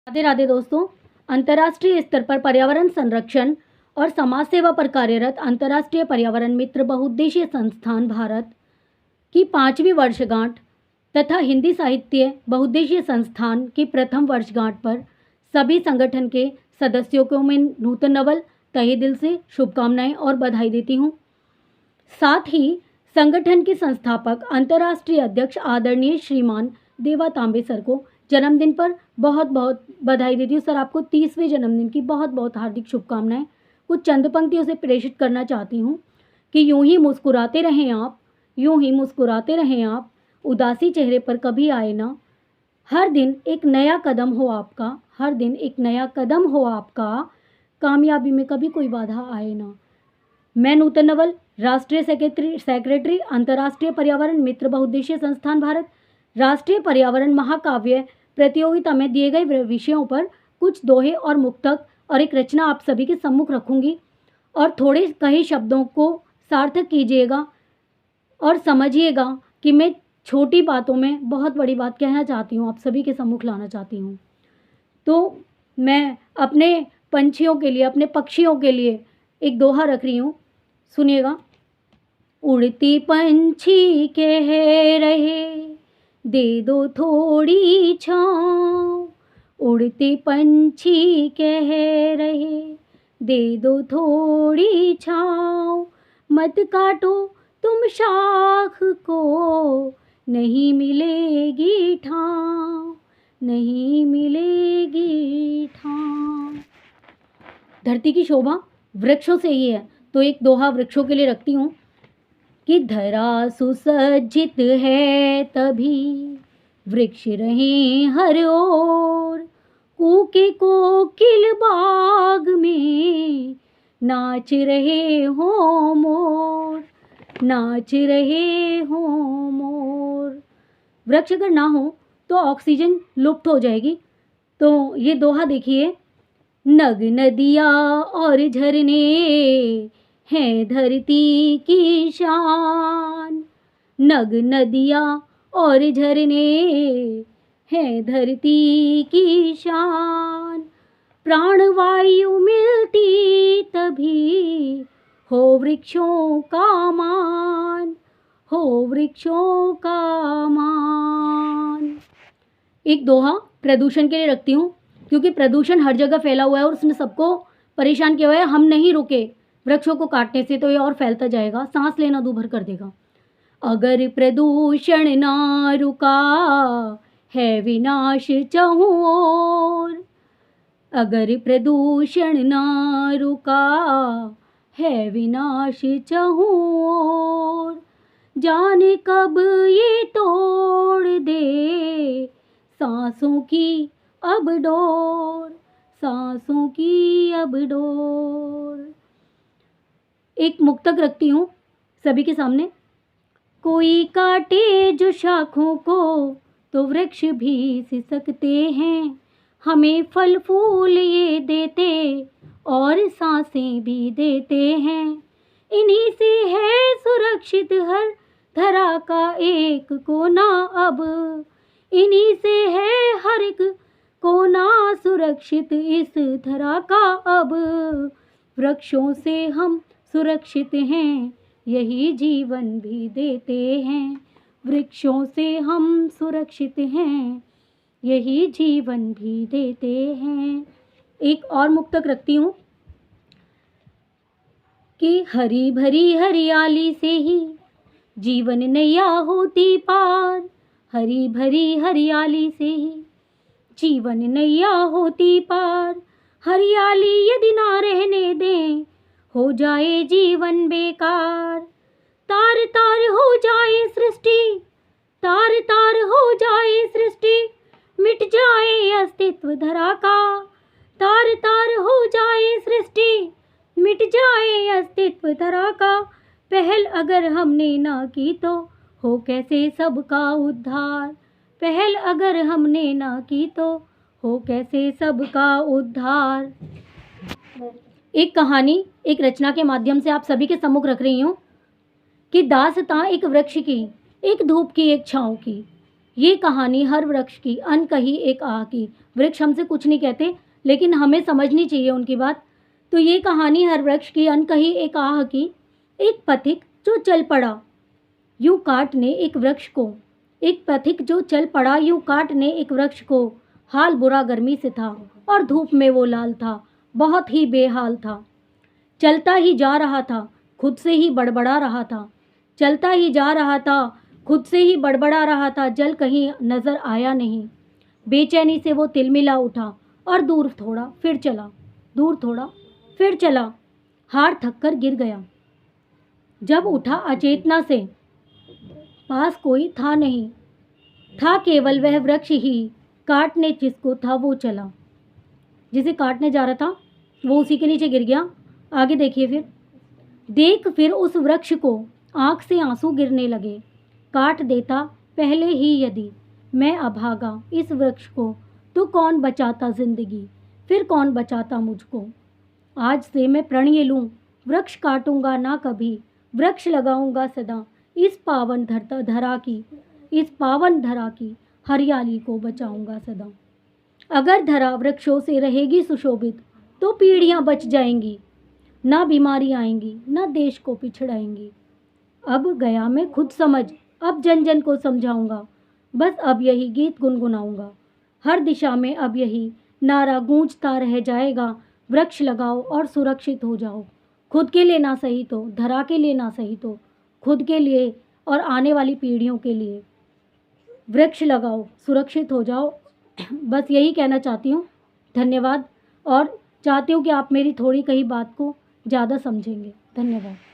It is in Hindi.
राधे राधे दोस्तों। अंतर्राष्ट्रीय स्तर पर पर्यावरण संरक्षण और समाज सेवा पर कार्यरत अंतर्राष्ट्रीय पर्यावरण मित्र बहुउद्देशीय संस्थान भारत की 5वीं वर्षगांठ तथा हिंदी साहित्य बहुउद्देशीय संस्थान की प्रथम वर्षगांठ पर सभी संगठन के सदस्यों को मैं नूतन नवल तहे दिल से शुभकामनाएं और बधाई देती हूँ। साथ ही संगठन के संस्थापक अंतर्राष्ट्रीय अध्यक्ष आदरणीय श्रीमान देवा तांबे सर को जन्मदिन पर बहुत बहुत बधाई देती हूँ। सर, आपको 30वें जन्मदिन की बहुत बहुत हार्दिक शुभकामनाएं। कुछ चंद पंक्तियों से प्रेषित करना चाहती हूँ कि यूं ही मुस्कुराते रहें आप, यूं ही मुस्कुराते रहें आप, उदासी चेहरे पर कभी आए ना। हर दिन एक नया कदम हो आपका, हर दिन एक नया कदम हो आपका, कामयाबी में कभी कोई बाधा आए ना। मैं नूतन नवल, राष्ट्रीय सेक्रेटरी अंतर्राष्ट्रीय पर्यावरण मित्र बहुउद्देशीय संस्थान भारत, राष्ट्रीय पर्यावरण महाकाव्य प्रतियोगिता में दिए गए विषयों पर कुछ दोहे और मुक्तक और एक रचना आप सभी के सम्मुख रखूंगी और थोड़े कहे शब्दों को सार्थक कीजिएगा और समझिएगा कि मैं छोटी बातों में बहुत बड़ी बात कहना चाहती हूँ, आप सभी के सम्मुख लाना चाहती हूँ। तो मैं अपने पंछियों के लिए, अपने पक्षियों के लिए एक दोहा रख रही हूँ, सुनिएगा। उड़ती पंछी कह रहे दे दो थोड़ी छाँव, उड़ते पंछी कह रहे दे दो थोड़ी छाँव, मत काटो तुम शाख को नहीं मिलेगी ठाँव, नहीं मिलेगी ठाँव। धरती की शोभा वृक्षों से ही है, तो एक दोहा वृक्षों के लिए रखती हूँ कि धरा सुसज्जित है तभी वृक्ष रहे हर ओर, कूके कोकिल बाग में नाच रहे हो मोर, नाच रहे हो मोर। वृक्ष अगर ना हो तो ऑक्सीजन लुप्त हो जाएगी। तो ये दोहा देखिए। नग नदियाँ और झरने हैं धरती की शान, नग नदियाँ और झरने हैं धरती की शान, प्राणवायु मिलती तभी हो वृक्षों का मान, हो वृक्षों का मान। एक दोहा प्रदूषण के लिए रखती हूँ, क्योंकि प्रदूषण हर जगह फैला हुआ है और उसने सबको परेशान किया हुआ है। हम नहीं रुके वृक्षों को काटने से तो ये और फैलता जाएगा, सांस लेना दूभर कर देगा। अगर प्रदूषण ना रुका है विनाश चहुं ओर, अगर प्रदूषण ना रुका है विनाश चहुं ओर, जाने कब ये तोड़ दे सांसों की अब डोर, सांसों की अब डोर। एक मुक्तक रखती हूँ सभी के सामने। कोई काटे जो शाखों को तो वृक्ष भी सिसकते हैं, हमें फल फूल ये देते और सांसें भी देते हैं, इन्हीं से है सुरक्षित हर धरा का एक कोना अब, इन्हीं से है हर एक कोना सुरक्षित इस धरा का अब। वृक्षों से हम सुरक्षित हैं, यही जीवन भी देते हैं, वृक्षों से हम सुरक्षित हैं, यही जीवन भी देते हैं। एक और मुक्तक रखती हूँ कि हरी भरी हरियाली से ही जीवन नैया होती पार, हरी भरी हरियाली से ही जीवन नैया होती पार, हरियाली यदि ना रहने दें हो जाए जीवन बेकार, तार तार हो जाए सृष्टि, तार तार हो जाए सृष्टि, मिट जाए अस्तित्व धरा का, तार तार हो जाए सृष्टि, मिट जाए अस्तित्व धरा का, पहल अगर हमने ना की तो हो कैसे सबका उद्धार, पहल अगर हमने ना की तो हो कैसे सबका उद्धार। एक कहानी, एक रचना के माध्यम से आप सभी के सम्मुख रख रही हूँ कि दास्तां एक वृक्ष की, एक धूप की, एक छाँव की। ये कहानी हर वृक्ष की अनकही एक आह की। वृक्ष हमसे कुछ नहीं कहते, लेकिन हमें समझनी चाहिए उनकी बात। तो ये कहानी हर वृक्ष की अनकही एक आह की। एक पथिक जो चल पड़ा यूं काटने एक वृक्ष को, एक पथिक जो चल पड़ा यूं काटने एक वृक्ष को। हाल बुरा गर्मी से था और धूप में वो लाल था, बहुत ही बेहाल था। चलता ही जा रहा था, खुद से ही बड़बड़ा रहा था। चलता ही जा रहा था, खुद से ही बड़बड़ा रहा था। जल कहीं नजर आया नहीं। बेचैनी से वो तिलमिला उठा और दूर थोड़ा फिर चला, दूर थोड़ा फिर चला। हार थककर गिर गया। जब उठा अचेतना से, पास कोई था नहीं, था केवल वह वृक्ष ही। काटने जिसको था वो चला, जिसे काटने जा रहा था वो उसी के नीचे गिर गया। आगे देखिए फिर। देख फिर उस वृक्ष को, आंख से आंसू गिरने लगे। काट देता पहले ही यदि मैं अभागा इस वृक्ष को, तो कौन बचाता जिंदगी, फिर कौन बचाता मुझको। आज से मैं प्रण लूं, वृक्ष काटूंगा ना कभी, वृक्ष लगाऊंगा सदा इस पावन धरा की, इस पावन धरा की हरियाली को बचाऊंगा सदा। अगर धरा वृक्षों से रहेगी सुशोभित, तो पीढ़ियां बच जाएंगी, ना बीमारी आएंगी, ना देश को पिछड़ाएंगी। अब गया मैं खुद समझ, अब जन जन को समझाऊंगा, बस अब यही गीत गुनगुनाऊंगा। हर दिशा में अब यही नारा गूंजता रह जाएगा, वृक्ष लगाओ और सुरक्षित हो जाओ। खुद के लिए ना सही तो धरा के लिए, ना सही तो खुद के लिए और आने वाली पीढ़ियों के लिए। वृक्ष लगाओ, सुरक्षित हो जाओ। बस यही कहना चाहती हूँ। धन्यवाद। और चाहती हूँ कि आप मेरी थोड़ी कही बात को ज़्यादा समझेंगे। धन्यवाद।